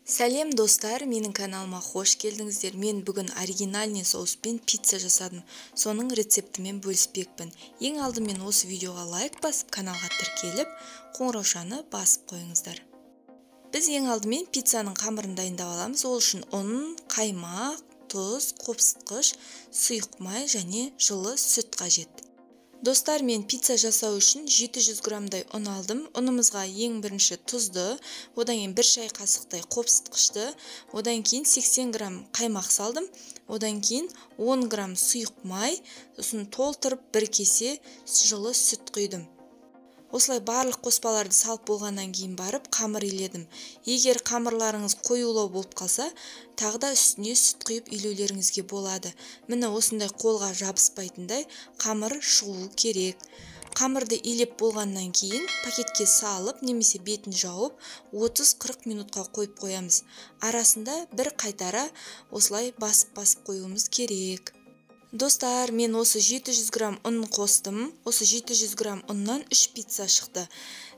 Сәлем достар, менің каналыма қош келдіңіздер. Мен бүгін оригинальный соуспен пицца жасадым. Соның рецептімен бөліспекпін. Ең алдымен осы видеоға лайк басып, каналға тіркеліп, қоңыраушаны басып қойыңыздар. Біз ең алдымен пиццаның қамырын дайындап аламыз. Ол үшін ұн, қаймақ, тұз, қопсытқыш, сұйық май және жылы сүт қажет. Достар, мен пицца жасау үшін 700 грамдай ұн алдым. Ұнымызға ең бірінші тұзды, одан кейін 1 шай қасықтай қопсытқышты, одан кейін 80 грамм қаймақ салдым, одан кейін 10 грамм сұйық май, сосын толтырып 1 кесе жылы сүт құйдым. Осылай барлық қоспаларды салып болғаннан кейін барып қамыр иледім. Егер қамырларыңыз қоюлау болып қалса, тағы да үстіне сүт құйып илеулеріңізге болады. Міне осындай қолға жабыспайтындай қамыр шығу керек. Қамырды илеп болғаннан кейін пакетке салып, немесе бетін жауып 30-40 минутқа қойып қоямыз. Арасында бір қайтара осылай басып қоюымыз керек. Достар, мен осы 700 грамм ұн қостым. Осы 700 грамм ұннан 3 пицца шықты.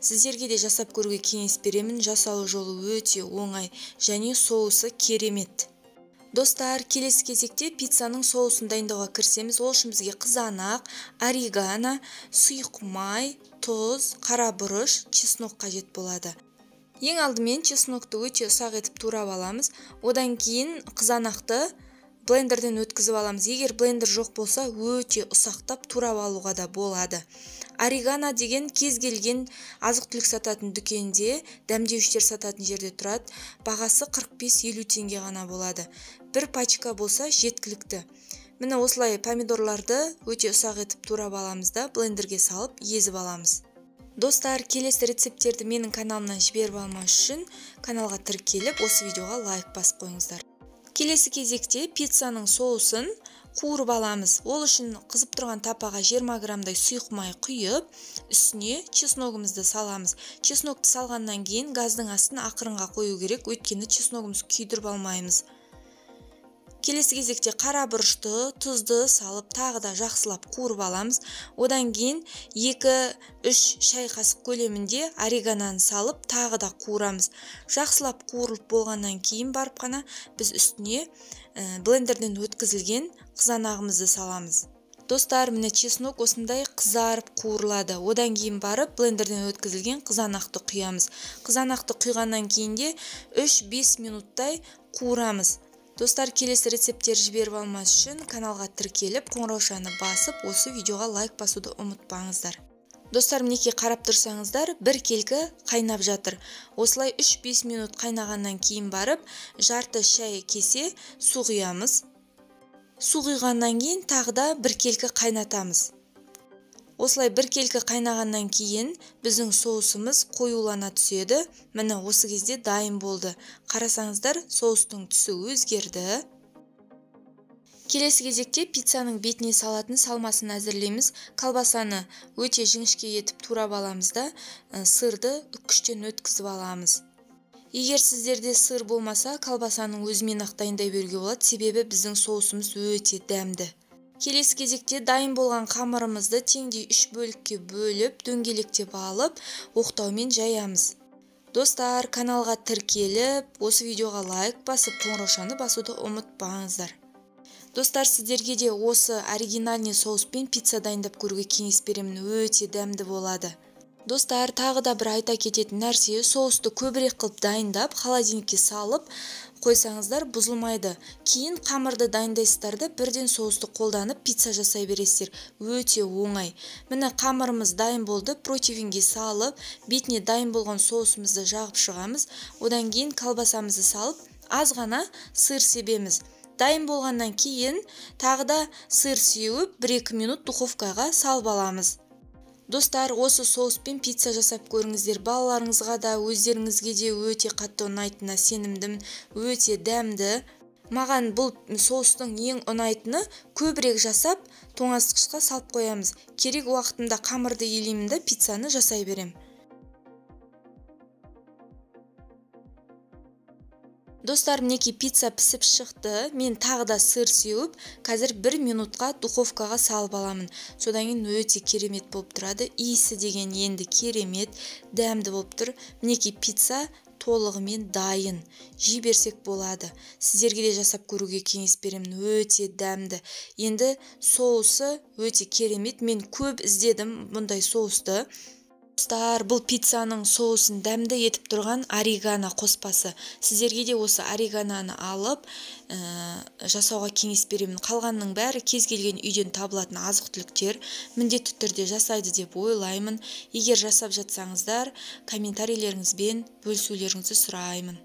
Сіздерге де жасап көруге кеңес беремін. Жасалу жолы өте оңай және соусы керемет. Достар, келесі кезекте пиццаның соусын дайындауға кірісеміз. Ол үшін бізге қызанақ, орегано, сұйық май, тұз, қара бұрыш, чеснок қажет болады. Ең алдымен чеснокты өте ұсақ етіп турап аламыз. Одан кейін қызанақты блендерден өткізіп аламыз. Егер блендер жоқ болса, өте ұсақтап турап алуға да болады. Орегано деген кез келген азық-түлік сататын дүкенде, дәмдеуіштер сататын жерде тұрады. Бағасы 45-50 теңге ғана болады. Бір пачка болса жеткілікті. Міне осылай помидорларды өте ұсақ етіп турап аламыз да блендерге салып езіп аламыз. Достар, келесі рецептерді менің каналымнан жіберіп алмау үшін каналға тіркеліп, осы видеоға лайк басып қойыңыздар. Келесі кезекте пиццаның соусын қуырып аламыз. Ол үшін қызып тұрған тапаға 20 грамдай сұйық май құйып, үстіне чесногымызды саламыз. Чеснокты салғаннан кейін газдың астын ақырынға қою керек, өйткені чесногымыз күйдіріп алмаймыз. Келесі кезекте қара бұрышты, тұзды салып, тағы да жақсылап қуырып аламыз. Одан кейін 2-3 шай қасық көлемінде орегононы салып, тағы да қуырамыз. Жақсылап қуырылып болғаннан кейін барып қана біз үстіне блендерден өткізілген қызанағымызды саламыз. Достар, міне чеснок осындай қызарып қуырылады. Одан кейін барып блендерден өткізілген қызанақты құямыз. Қызанақты құйғаннан кейін де 3-5 минуттай қуырамыз. Достар, келесі рецепттер жіберіп алмас үшін каналға тіркеліп, қоңыраушаны басып, осы видеоға лайк басуды ұмытпаңыздар. Достар, мінекей қарап тұрсаңыздар, бір келкі қайнап жатыр. Осылай 3-5 минут қайнағаннан кейін барып, жарты шай кесе су құямыз. Су құйғаннан кейін тағы да бір келкі қайнатамыз. Осылай бір келкі қайнағаннан кейін біздің соусымыз қоюлана түседі. Міне осы кезде дайын болды. Қарасаңыздар, соустың түсі өзгерді. Келесі кезекте пиццаның бетіне салатын салмасын әзірлейміз. Колбасаны өте жіңішке етіп турап аламыз да, сырды үккіштен өткізіп аламыз. Егер сіздерде сыр болмаса, колбасаның өзімен ақ дайындай беруге болады, себебі біздің соусымыз өте дәмді. Келесі кезекте дайын болған қамырымызды теңдей 3 бөлікке бөліп, дөңгелектеп алып, оқтаумен жаямыз. Достар, каналға тіркеліп, осы видеоға лайк басып, қоңыраушаны басуды ұмытпаңыздар. Достар, сіздерге де осы оригинальный соуспен пицца дайындап көруге кеңес беремін, өте дәмді болады. Достар, тағы да бір айта кететін нәрсе, соусты көбірек қылып дайындап, холодильникке салып қойсаңыздар бұзылмайды. Кейін қамырды дайындайсыздар да бірден соусты қолданып пицца жасай бересіздер. Өте оңай. Міне қамырымыз дайын болды, противенге салып, бетіне дайын болған соусымызды жағып шығамыз. Одан кейін колбасамызды салып, аз ғана сыр себеміз. Дайын болғаннан кейін тағы да сыр сеуіп 1-2 минут духовкаға салып аламыз. Достар, осы соуспен пицца жасап көріңіздер. Балаларыңызға да, өздеріңізге де өте қатты ұнайтынына сенімдім. Өте дәмді. Маған бұл соустың ең ұнайтыны көбірек жасап, тоңазытқышқа салып қоямыз. Керек уақытымда қамырды илеймін да пиццаны жасай берем. Достар, мінекей пицца пісіп шықты. Мен тағы да сыр сеуіп, қазір 1 минутқа духовкаға салып аламын. Содан кейін өте керемет болып тұрады. Иісі деген енді керемет, дәмді болып тұр. Мінекей пицца толығымен дайын. Жей берсек болады. Сіздерге де жасап көруге кеңес беремін. Өте дәмді. Енді соусы өте керемет. Мен көп іздедім бұндай соусты. Бұл пиццаның соусын дәмді етіп тұрған орегано қоспасы. Сіздерге де осы орегононы алып жасауға кеңес беремін. Қалғанның бәрі кез келген үйден табылатын азық-түліктер, міндетті түрде жасайды деп ойлаймын. Егер жасап жатсаңыздар, комментарийлеріңізбен бөлісулеріңізді сұраймын.